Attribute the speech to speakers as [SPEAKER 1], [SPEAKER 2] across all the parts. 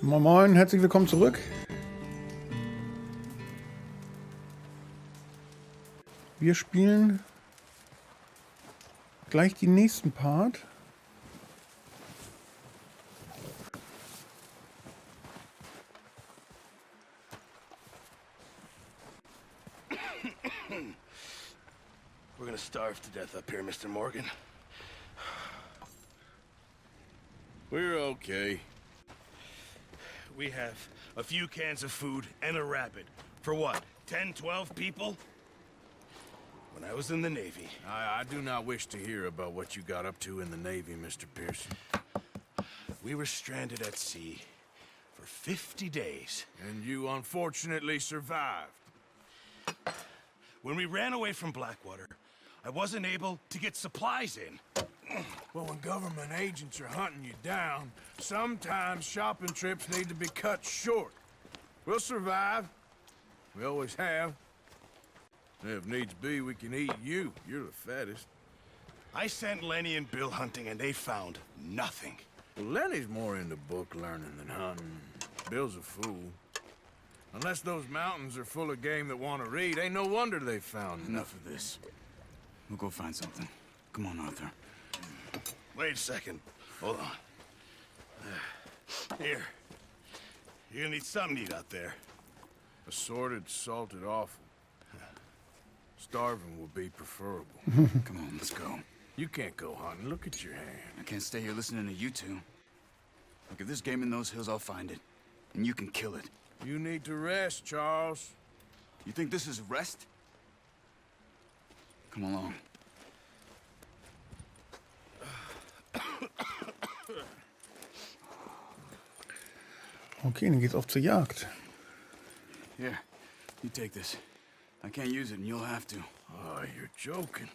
[SPEAKER 1] Moin Moin, herzlich willkommen zurück. Wir spielen gleich den nächsten Part.
[SPEAKER 2] We're gonna starve to death up here, Mr. Morgan.
[SPEAKER 3] We're okay.
[SPEAKER 2] We have a few cans of food and a rabbit. For what, 10, 12 people? When I was in the Navy...
[SPEAKER 3] I do not wish to hear about what you got up to in the Navy, Mr. Pearson.
[SPEAKER 2] We were stranded at sea for 50 days.
[SPEAKER 3] And you unfortunately survived.
[SPEAKER 2] When we ran away from Blackwater, I wasn't able to get supplies in.
[SPEAKER 3] Well, when government agents are hunting you down, sometimes shopping trips need to be cut short. We'll survive. We always have. If needs be, we can eat you. You're the fattest.
[SPEAKER 2] I sent Lenny and Bill hunting, and they found nothing.
[SPEAKER 3] Well, Lenny's more into book learning than hunting. Bill's a fool. Unless those mountains are full of game that want to read, ain't no wonder they found
[SPEAKER 4] Enough of this. We'll go find something. Come on, Arthur.
[SPEAKER 2] Wait a second. Hold on. Here. You're gonna need something to eat out there.
[SPEAKER 3] Assorted, salted offal. Starving will be preferable.
[SPEAKER 4] Come on, let's go.
[SPEAKER 3] You can't go hunting. Look at your hand.
[SPEAKER 4] I can't stay here listening to you two. Look, if there's game in those hills, I'll find it. And you can kill it.
[SPEAKER 3] You need to rest, Charles.
[SPEAKER 4] You think this is rest? Come along.
[SPEAKER 1] Okay, dann geht's auf zur Jagd.
[SPEAKER 4] Here, you take this. I can't use it, and you'll have to.
[SPEAKER 3] Oh, you're joking.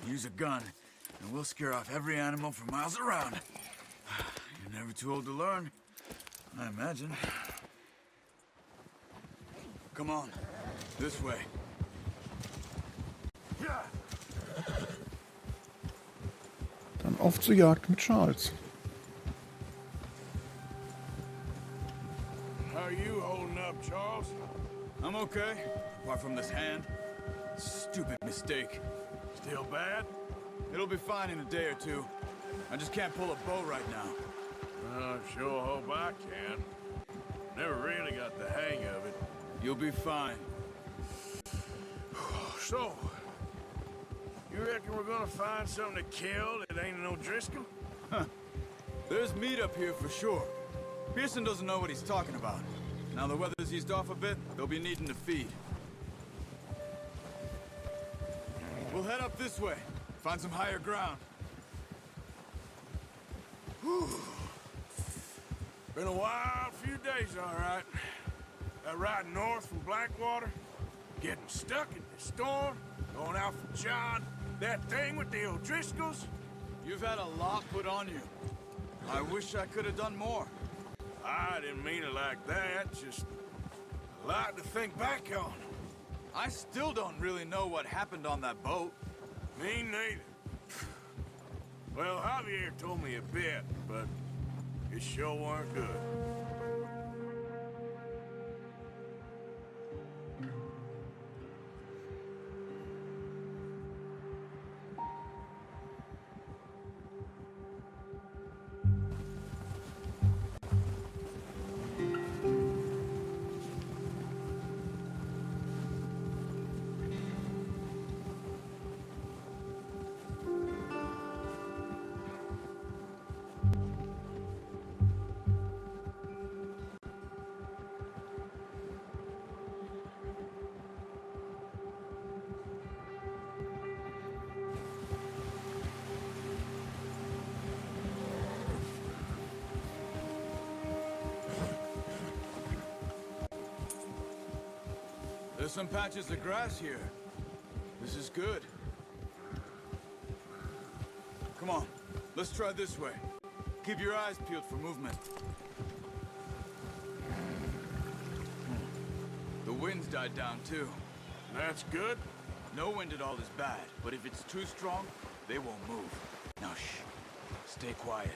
[SPEAKER 4] Use a gun, and we'll scare off every animal for miles around. You're never too old to learn, I imagine. Come on, this way.
[SPEAKER 1] Dann auf zur Jagd mit Charles.
[SPEAKER 3] How are you holding up, Charles?
[SPEAKER 4] I'm okay, apart from this hand. Stupid mistake.
[SPEAKER 3] Still bad?
[SPEAKER 4] It'll be fine in a day or two. I just can't pull a bow right now.
[SPEAKER 3] I sure hope I can. Never really got the hang of it.
[SPEAKER 4] You'll be fine.
[SPEAKER 3] So, you reckon we're gonna find something to kill that ain't no Driscoll?
[SPEAKER 4] There's meat up here for sure. Pearson doesn't know what he's talking about. Now the weather's eased off a bit, they'll be needing to feed. We'll head up this way, find some higher ground.
[SPEAKER 3] Whew. Been a wild few days, all right. That ride north from Blackwater, getting stuck in the storm, going out for John, that thing with the O'Driscolls.
[SPEAKER 4] You've had a lot put on you. I wish I could have done more.
[SPEAKER 3] I didn't mean it like that, just a lot to think back on.
[SPEAKER 4] I still don't really know what happened on that boat.
[SPEAKER 3] Me neither. Well, Javier told me a bit, but it sure weren't good.
[SPEAKER 4] There's some patches of grass here. This is good. Come on, let's try this way. Keep your eyes peeled for movement. The wind's died down too.
[SPEAKER 3] That's good.
[SPEAKER 4] No wind at all is bad, but if it's too strong, they won't move. Now shh, stay quiet.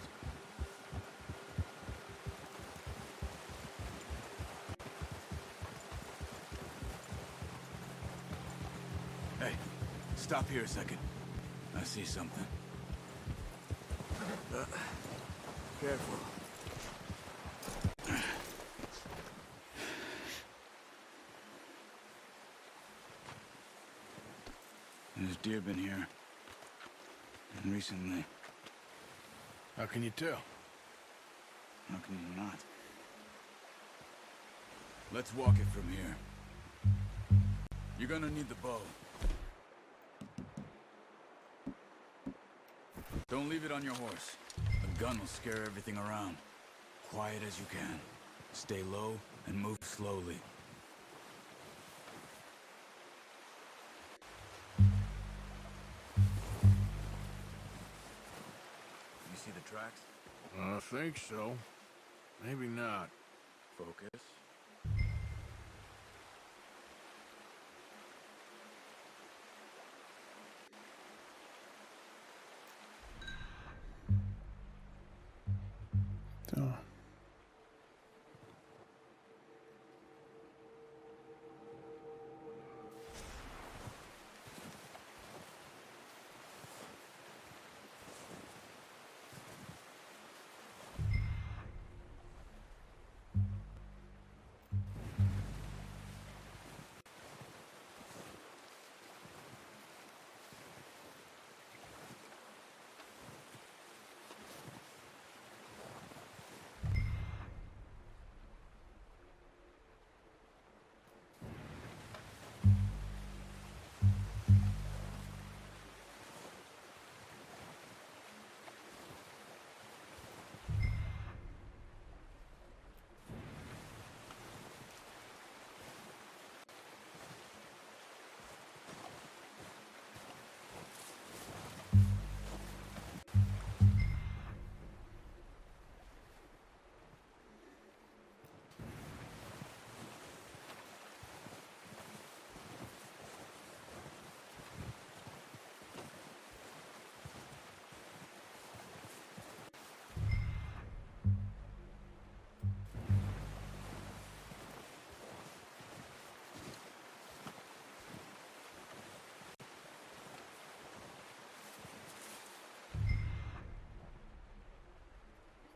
[SPEAKER 4] Hey, stop here a second. I see something. Careful. There's deer been here. And recently.
[SPEAKER 3] How can you tell?
[SPEAKER 4] How can you not? Let's walk it from here. You're gonna need the bow. Don't leave it on your horse. A gun will scare everything around. Quiet as you can. Stay low and move slowly. You see the tracks?
[SPEAKER 3] I think so. Maybe not.
[SPEAKER 4] Focus.
[SPEAKER 1] So.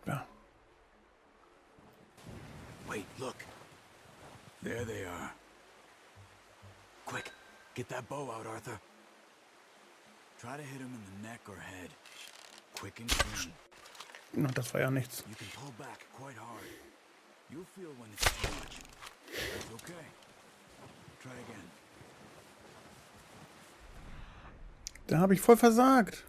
[SPEAKER 1] Ja.
[SPEAKER 4] Wait, look. There they are. Quick, get that bow out, Arthur. Try to hit him in the neck or head. Quick and clean.
[SPEAKER 1] Na, das war ja nichts.
[SPEAKER 4] You can pull back quite hard. You'll feel when it's too much. That's okay. Try again.
[SPEAKER 1] Da habe ich voll versagt.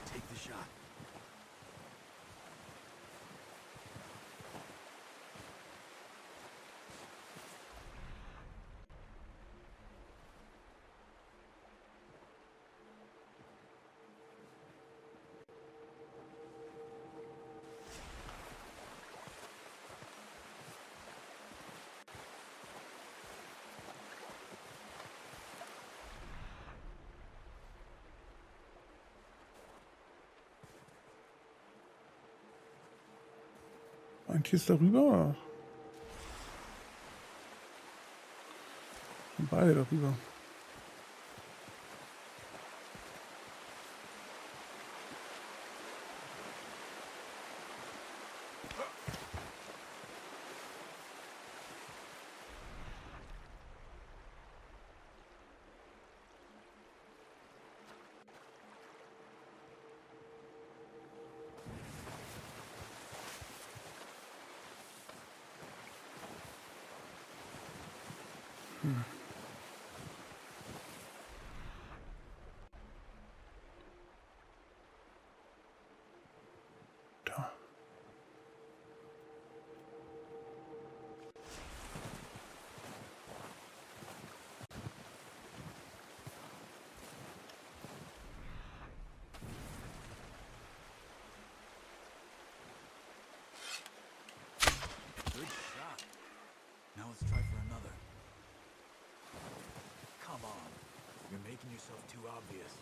[SPEAKER 4] Take the shot.
[SPEAKER 1] Eigentlich ist darüber. Beide darüber. Da.
[SPEAKER 4] Good shot. Now let's try for another. Come on. You're making yourself too obvious.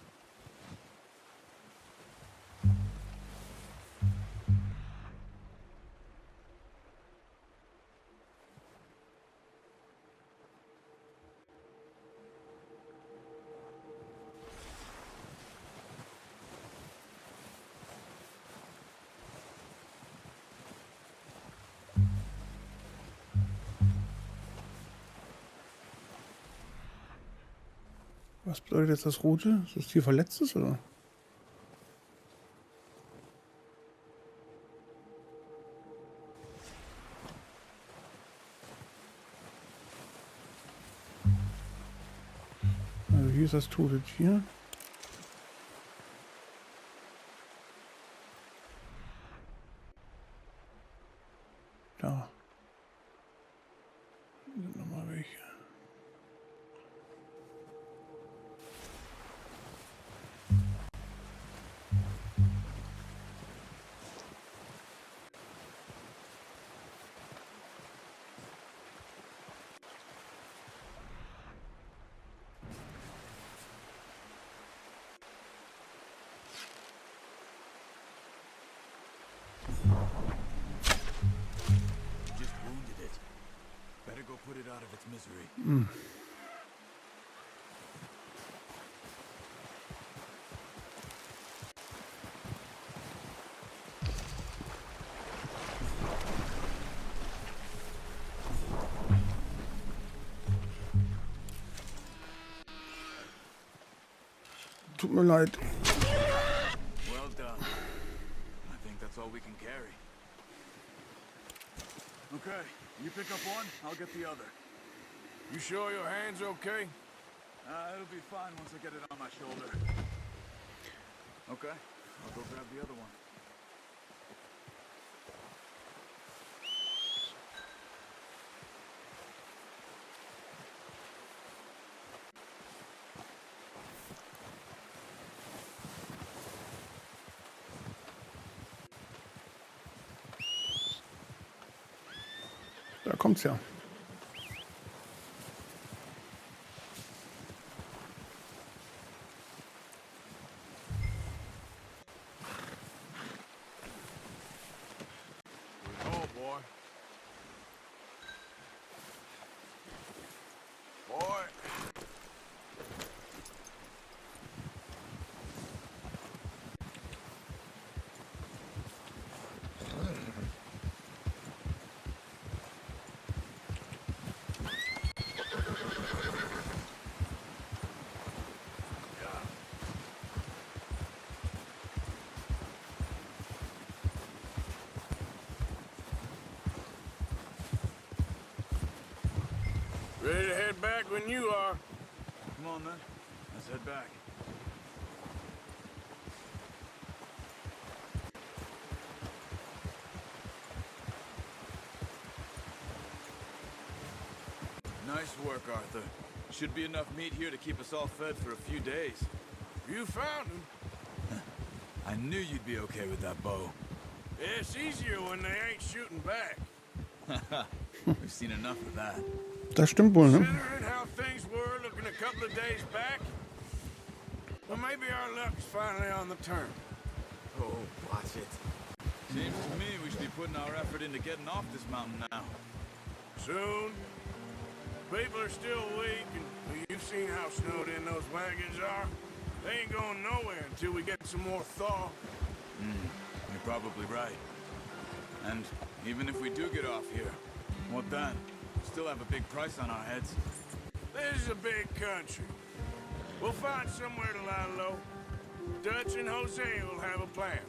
[SPEAKER 1] Was bedeutet jetzt das Rote? Dass das Tier verletzt ist, oder? Also hier ist das tote Tier. Da. Hier sind nochmal welche.
[SPEAKER 4] Just wounded it. Better go put it out of its misery.
[SPEAKER 1] Tut mir leid.
[SPEAKER 4] Well done. I think that's all we can carry. Okay, you pick up one, I'll get the other.
[SPEAKER 3] You sure your hand's okay?
[SPEAKER 4] It'll be fine once I get it on my shoulder. Okay, I'll go grab the other one.
[SPEAKER 1] Da kommt's ja.
[SPEAKER 3] Oh, boy. Boy. Ready to head back when you are.
[SPEAKER 4] Come on then, let's head back. Nice work, Arthur. Should be enough meat here to keep us all fed for a few days.
[SPEAKER 3] You found him.
[SPEAKER 4] I knew you'd be okay with that bow.
[SPEAKER 3] It's easier when they ain't shooting back.
[SPEAKER 4] We've seen enough of that.
[SPEAKER 1] Das stimmt wohl, ne?
[SPEAKER 3] Considering how things were looking a couple of days back, well, maybe our luck's finally on the turn.
[SPEAKER 4] Oh, watch it. Seems to me we should be putting our effort into getting off this mountain now.
[SPEAKER 3] Soon. People are still weak, and well, you've seen how snowed in those wagons are. They ain't going nowhere until we get some more thaw.
[SPEAKER 4] You're probably right. And even if we do get off here, what then? Still have a big price on our heads.
[SPEAKER 3] This is a big country. We'll find somewhere to lie low. Dutch and Jose will have a plan.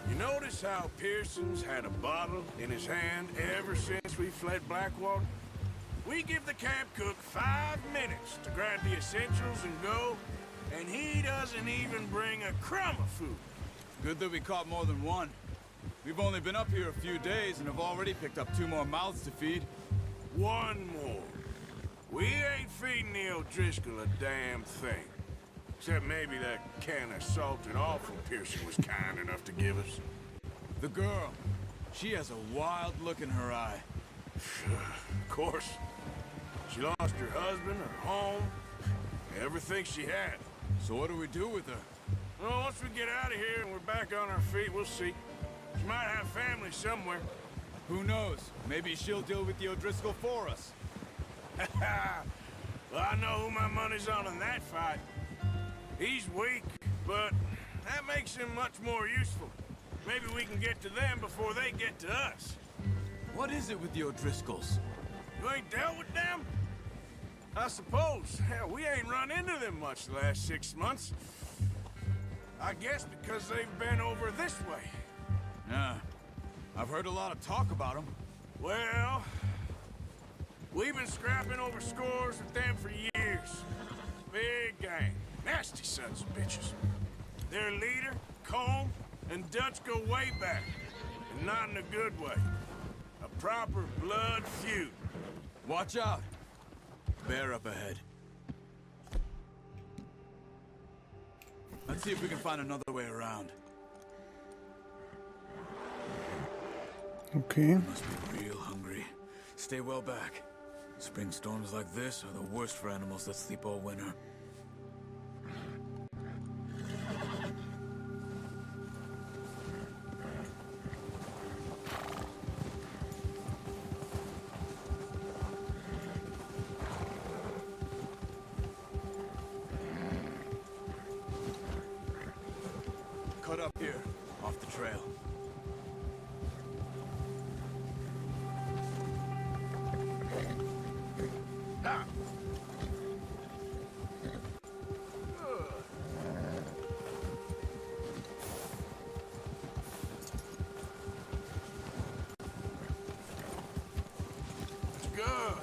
[SPEAKER 3] You notice how Pearson's had a bottle in his hand ever since we fled Blackwater? We give the camp cook 5 minutes to grab the essentials and go, and he doesn't even bring a crumb of food.
[SPEAKER 4] Good that we caught more than one. We've only been up here a few days and have already picked up 2 more mouths to feed.
[SPEAKER 3] One more. We ain't feeding the O'Driscoll a damn thing. Except maybe that can of salted offal Pearson was kind enough to give us.
[SPEAKER 4] The girl, she has a wild look in her eye.
[SPEAKER 3] Of course. She lost her husband, her home, everything she had.
[SPEAKER 4] So what do we do with her?
[SPEAKER 3] Well, once we get out of here and we're back on our feet, we'll see. She might have family somewhere.
[SPEAKER 4] Who knows? Maybe she'll deal with the O'Driscoll for us.
[SPEAKER 3] Well, I know who my money's on in that fight. He's weak, but that makes him much more useful. Maybe we can get to them before they get to us.
[SPEAKER 4] What is it with the O'Driscolls?
[SPEAKER 3] You ain't dealt with them? I suppose. Hell, we ain't run into them much the last 6 months. I guess because they've been over this way.
[SPEAKER 4] Yeah. I've heard a lot of talk about them.
[SPEAKER 3] Well, we've been scrapping over scores with them for years. Big gang. Nasty sons of bitches. Their leader, Combe, and Dutch go way back. And not in a good way. A proper blood feud.
[SPEAKER 4] Watch out. Bear up ahead. Let's see if we can find another way around.
[SPEAKER 1] Okay.
[SPEAKER 4] Must be real hungry. Stay well back. Spring storms like this are the worst for animals that sleep all winter. Cut up here, off the trail.
[SPEAKER 3] Ha! It's good.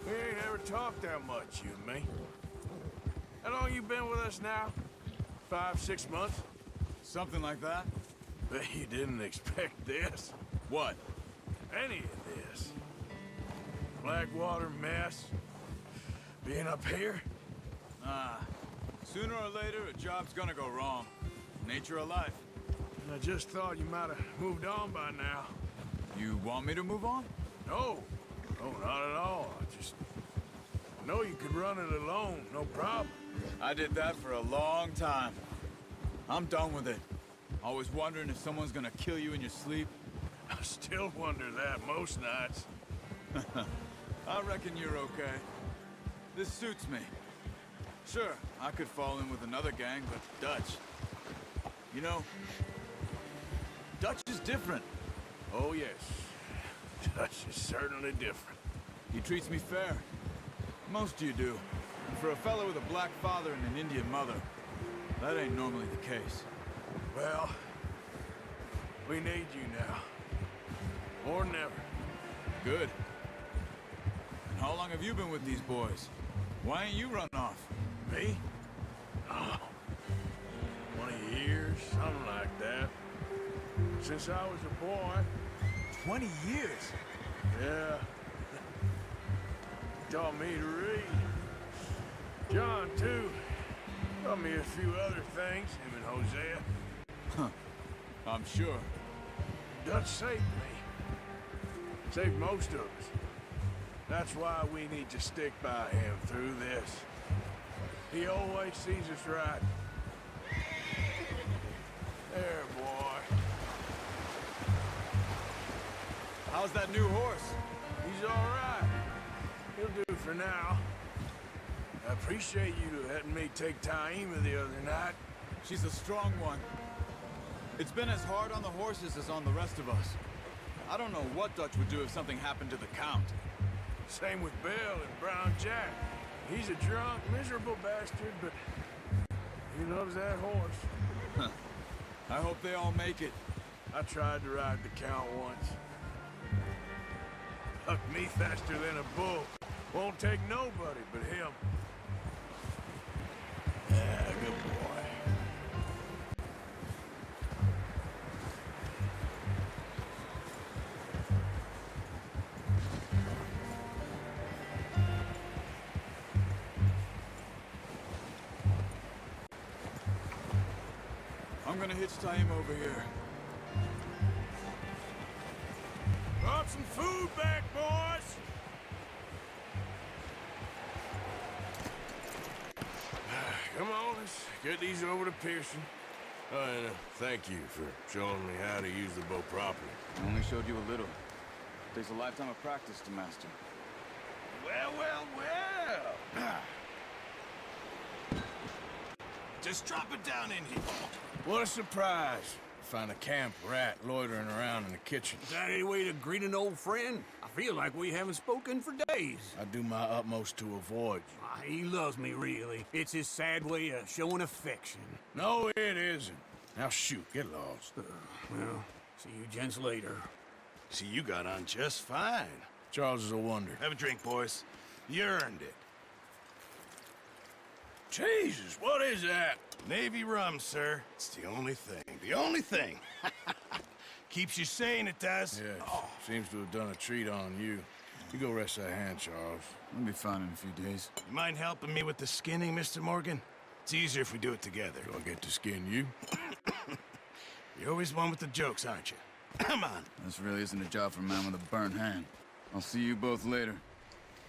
[SPEAKER 3] We ain't ever talked that much, you and me. How long you been with us now? 5, 6 months?
[SPEAKER 4] Something like that?
[SPEAKER 3] Bet you didn't expect this.
[SPEAKER 4] What?
[SPEAKER 3] Any of this. Blackwater mess. Being up here?
[SPEAKER 4] Sooner or later, a job's gonna go wrong. Nature of life.
[SPEAKER 3] I just thought you might have moved on by now.
[SPEAKER 4] You want me to move on?
[SPEAKER 3] No. No, not at all. I just know you could run it alone, no problem.
[SPEAKER 4] I did that for a long time. I'm done with it. Always wondering if someone's gonna kill you in your sleep.
[SPEAKER 3] I still wonder that most nights.
[SPEAKER 4] I reckon you're okay. This suits me. Sure, I could fall in with another gang, but Dutch... You know, Dutch is different.
[SPEAKER 3] Oh, yes. Dutch is certainly different.
[SPEAKER 4] He treats me fair. Most of you do. And for a fellow with a black father and an Indian mother, that ain't normally the case.
[SPEAKER 3] Well, we need you now. Or never.
[SPEAKER 4] Good. And how long have you been with these boys? Why ain't you run off?
[SPEAKER 3] Me? Oh, 20 years, something like that. Since I was a boy.
[SPEAKER 4] 20 years?
[SPEAKER 3] Yeah. Taught me to read. John, too. Taught me a few other things, him and Hosea.
[SPEAKER 4] Huh. I'm sure.
[SPEAKER 3] Dutch saved me. Saved most of us. That's why we need to stick by him through this. He always sees us right. There, boy.
[SPEAKER 4] How's that new horse?
[SPEAKER 3] He's all right. He'll do for now. I appreciate you letting me take Taima the other night.
[SPEAKER 4] She's a strong one. It's been as hard on the horses as on the rest of us. I don't know what Dutch would do if something happened to the Count.
[SPEAKER 3] Same with Bill and Brown Jack. He's a drunk, miserable bastard, but he loves that horse.
[SPEAKER 4] I hope they all make it.
[SPEAKER 3] I tried to ride the Count once. Hucked me faster than a bull. Won't take nobody but him. Yeah, good boy.
[SPEAKER 4] I'm gonna hitch Taima over here.
[SPEAKER 3] Brought some food back, boys! Come on, let's get these over to Pearson. And thank you for showing me how to use the bow properly.
[SPEAKER 4] I only showed you a little. Takes a lifetime of practice to master.
[SPEAKER 3] Well, well, well! Just drop it down in here. What a surprise. find a camp rat loitering around in the kitchen.
[SPEAKER 5] Is that any way to greet an old friend? I feel like we haven't spoken for days.
[SPEAKER 3] I do my utmost to avoid you.
[SPEAKER 5] He loves me, really. It's his sad way of showing affection.
[SPEAKER 3] No, it isn't. Now shoot, get lost.
[SPEAKER 5] Well, see you gents later.
[SPEAKER 2] See, you got on just fine.
[SPEAKER 3] Charles is a wonder.
[SPEAKER 2] Have a drink, boys. You earned it.
[SPEAKER 3] Jesus, what is that?
[SPEAKER 2] Navy rum, sir. It's the only thing. The only thing. Keeps you sane, it does.
[SPEAKER 3] Yes, seems to have done a treat on you. You go rest that hand, Charles.
[SPEAKER 4] I'll be fine in a few days.
[SPEAKER 2] You mind helping me with the skinning, Mr. Morgan? It's easier if we do it together.
[SPEAKER 3] Do I get to skin you?
[SPEAKER 2] You're always one with the jokes, aren't you? Come on.
[SPEAKER 4] This really isn't a job for a man with a burnt hand. I'll see you both later.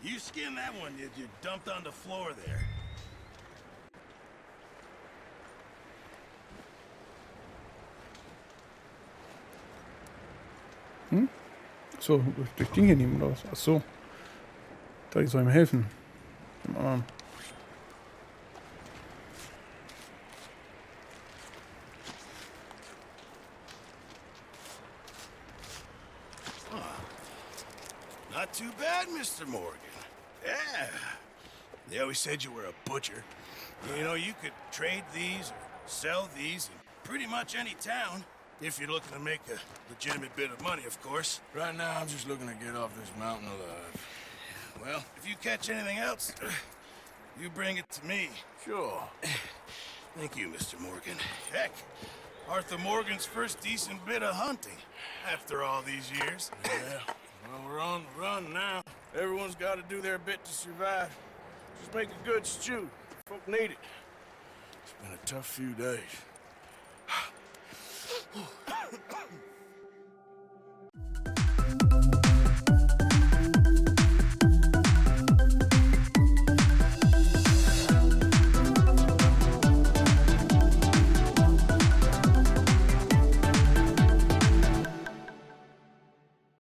[SPEAKER 2] You skin that one you dumped on the floor there.
[SPEAKER 1] So, durch Ding hier nehmen oder was? Ach so. Da, ich soll ihm helfen. Dem anderen.
[SPEAKER 2] Not too bad, Mr. Morgan. Yeah. They always said you were a butcher. You know, you could trade these or sell these in pretty much any town. If you're looking to make a legitimate bit of money, of course.
[SPEAKER 3] Right now, I'm just looking to get off this mountain alive.
[SPEAKER 2] Well, if you catch anything else, you bring it to me.
[SPEAKER 3] Sure.
[SPEAKER 2] Thank you, Mr. Morgan. Heck, Arthur Morgan's first decent bit of hunting after all these years.
[SPEAKER 3] Yeah. Well, we're on the run now. Everyone's got to do their bit to survive. Just make a good stew. Folk need it. It's been a tough few days.